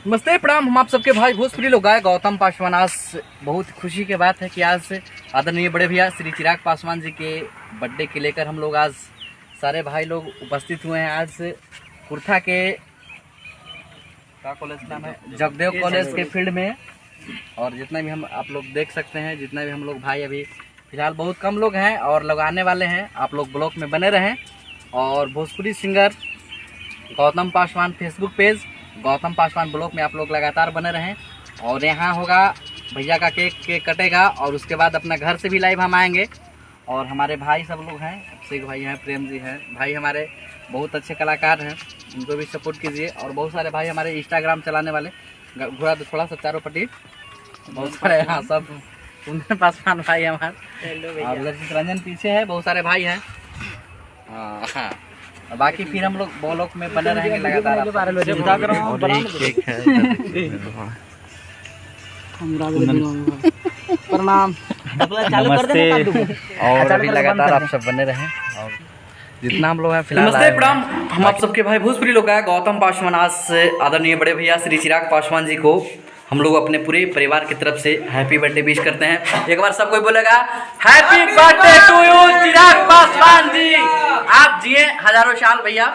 नमस्ते प्रणाम। हम आप सबके भाई भोजपुरी लोग गाय गौतम पासवान। आज बहुत खुशी की बात है कि आज से आदरणीय बड़े भैया श्री चिराग पासवान जी के बर्थडे के लेकर हम लोग आज सारे भाई लोग उपस्थित हुए हैं। आज कुर्था के क्या कॉलेज नाम है, जगदेव कॉलेज के फील्ड में। और जितना भी हम आप लोग देख सकते हैं, जितना भी हम लोग भाई अभी फिलहाल बहुत कम लोग हैं और लोग आने वाले हैं। आप लोग ब्लॉग में बने रहें। और Bhojpuri singer Gautam Paswan Facebook page Gautam Paswan blog में आप लोग लगातार बने रहें। और यहाँ होगा भैया का केक कटेगा और उसके बाद अपना घर से भी लाइव हम आएंगे। और हमारे भाई सब लोग हैं, अभिषेक भाई हैं, प्रेम जी हैं, भाई हमारे बहुत अच्छे कलाकार हैं, उनको भी सपोर्ट कीजिए। और बहुत सारे भाई हमारे इंस्टाग्राम चलाने वाले, घोड़ा थोड़ा सा चारों पट्टी बहुत सारे, हाँ सब कुंदन पासवान भाई हमारे। और रंजन पीछे है, बहुत सारे भाई हैं। हाँ बाकी फिर हम लोग ब्लॉग में बने रहेंगे लगातार। प्रणाम, नमस्ते। और अभी लगातार आप सब बने रहें और जितना हम लोग हैं फिलहाल। नमस्ते प्रणाम। हम आप सबके भाई भोजपुरी लोग हैं गौतम पासवान। आज से आदरणीय बड़े भैया श्री चिराग पासवान जी को हम लोग अपने पूरे परिवार की तरफ से हैप्पी बर्थडे विश करते हैं। एक बार सब कोई बोलेगा happy birthday to you Chirag Paswan ji, आप जिए हजारों साल भैया।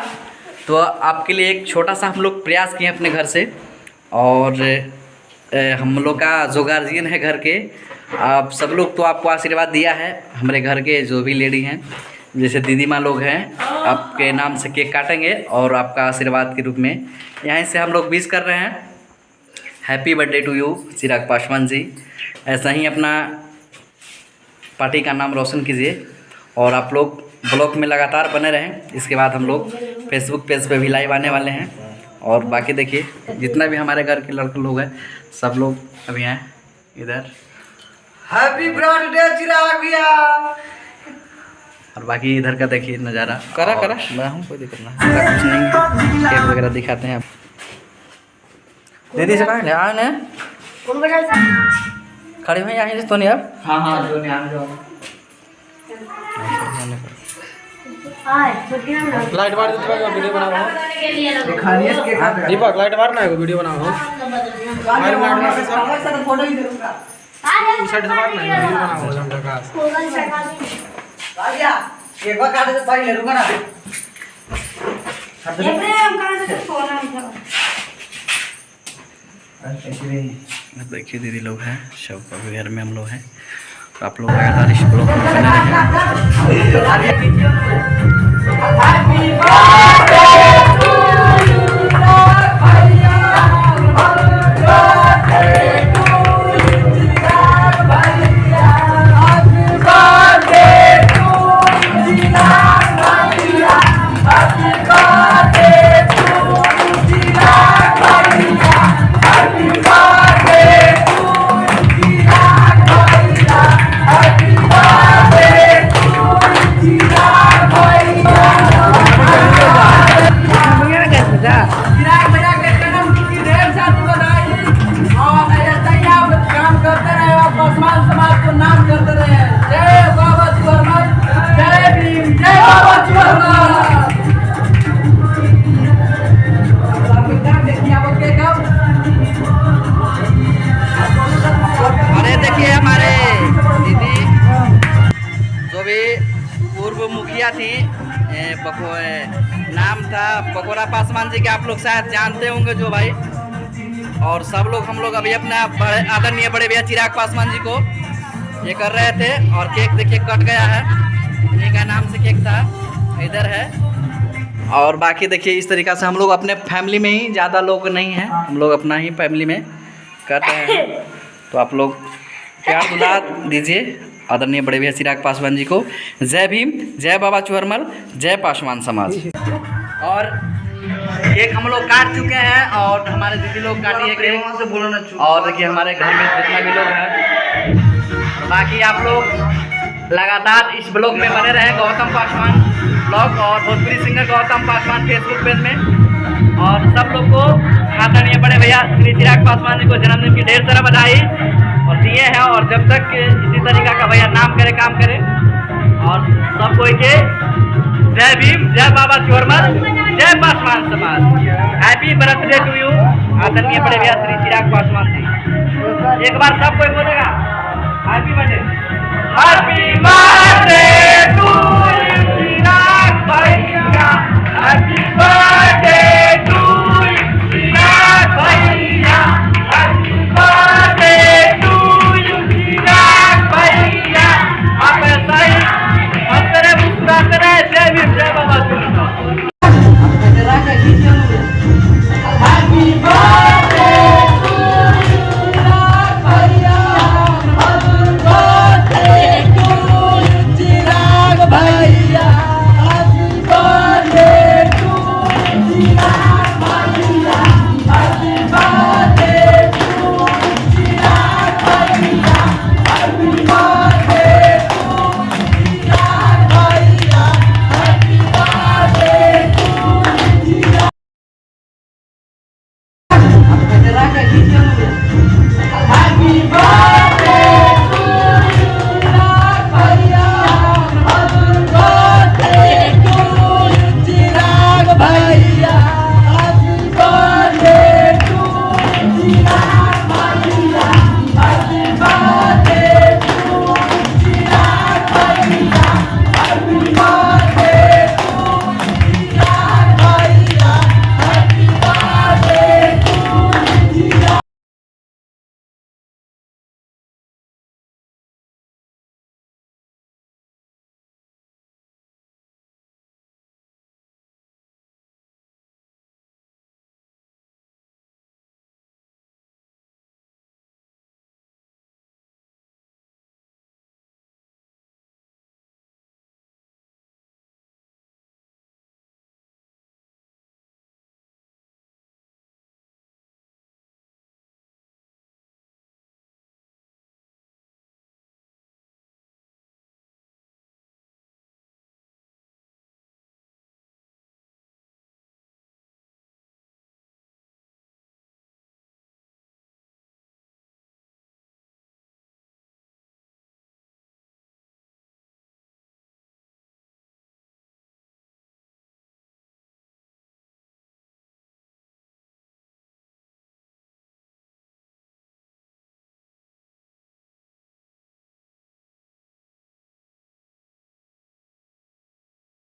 तो आपके लिए एक छोटा सा हम लोग प्रयास किए अपने घर से। और हम लोग का जो गार्जियन है घर के, आप सब लोग तो आपको आशीर्वाद दिया है। हमारे घर के जो भी लेडी हैं, जैसे दीदी माँ लोग हैं, आपके नाम से केक काटेंगे और आपका आशीर्वाद के रूप में यहीं से हम लोग विश कर रहे हैं happy birthday to you Chirag Paswan ji. ऐसा ही अपना पार्टी का नाम रोशन कीजिए और आप लोग ब्लॉग में लगातार बने रहें। इसके बाद हम लोग फेसबुक पेज पे भी लाइव आने वाले हैं। और बाकी देखिए जितना भी हमारे घर के लड़के लोग हैं, सब लोग अभी हैं इधर। हैप्पी बर्थडे चिराग भैया। और बाकी इधर का देखिए नज़ारा। करा मैं हूँ, कोई दिक्कत नहीं, कुछ नहीं। केक वगैरह दिखाते हैं। दीदी से कहाँ है खड़े हुए यहाँ से तो नहीं अब। हाँ लाइट बार वीडियो बना रहा हूं। दीपक लाइट बार ना वीडियो बना रहा हूं। हमारे लाइट बार के साथ फोटो ही दूंगा। इस साइड से बार ना वीडियो बना रहा हूं। राजा एक बार काट दे भाई, ले लूंगा ना। ये प्रेम कहां से फोन आया। देखिए दीदी लोग हैं, सब घर में हम लोग हैं। तो आप लोग लगातार इस ब्लॉग में बने थी। नाम था पकोड़ा पासवान जी के, आप लोग शायद जानते होंगे जो भाई। और सब लोग हम लोग अभी अपना आदरणीय बड़े भैया चिराग पासवान जी को ये कर रहे थे। और केक देखिए कट गया है, इन्हीं का नाम से केक था, इधर है। और बाकी देखिए इस तरीक़ा से हम लोग अपने फैमिली में ही, ज़्यादा लोग नहीं हैं, हम लोग अपना ही फैमिली में कर रहे हैं। तो आप लोग प्यार दुलार दीजिए आदरणीय बड़े भैया चिराग पासवान जी को। जय भीम, जय बाबा चुहरमल, जय पासवान समाज। और केक हम लोग काट चुके हैं और हमारे दीदी लोग काटी है केक। और देखिए हमारे घर में जितना भी लोग हैं, बाकी आप लोग लगातार इस ब्लॉग में बने रहे गौतम पासवान ब्लॉग और Bhojpuri singer Gautam Paswan Facebook page में। और सब लोग को आदरणीय बड़े भैया श्री चिराग पासवान जी को जन्मदिन की ढेर सारा बधाई और दिए हैं। और जब तक इसी तरीका का भैया नाम करे, काम करे। और सब कोई के जय भीम, जय बाबा चुहरमल, जय पासवान समाज। हैप्पी बर्थडे टू यू आदरणीय बड़े भैया श्री चिराग पासवान जी। एक बार सब कोई बोलेगा happy birthday, happy birthday to Chirag भैया, हैप्पी बर्थडे टू चिराग भैया, हैप्पी बर्थडे टू चिराग भैया। आप ऐसा ही हंसते रहे, मुस्कुराते रहे। जय भीम, जय बाबा। हैप्पी बर्थडे टू चिराग भैया, हैप्पी बर्थडे टू चिराग भैया, हैप्पी बर्थडे टू चिराग भैया, हैप्पी बर्थडे टू चिराग भैया, हैप्पी बर्थडे टू चिराग भैया, happy birthday to Chirag. Happy birthday!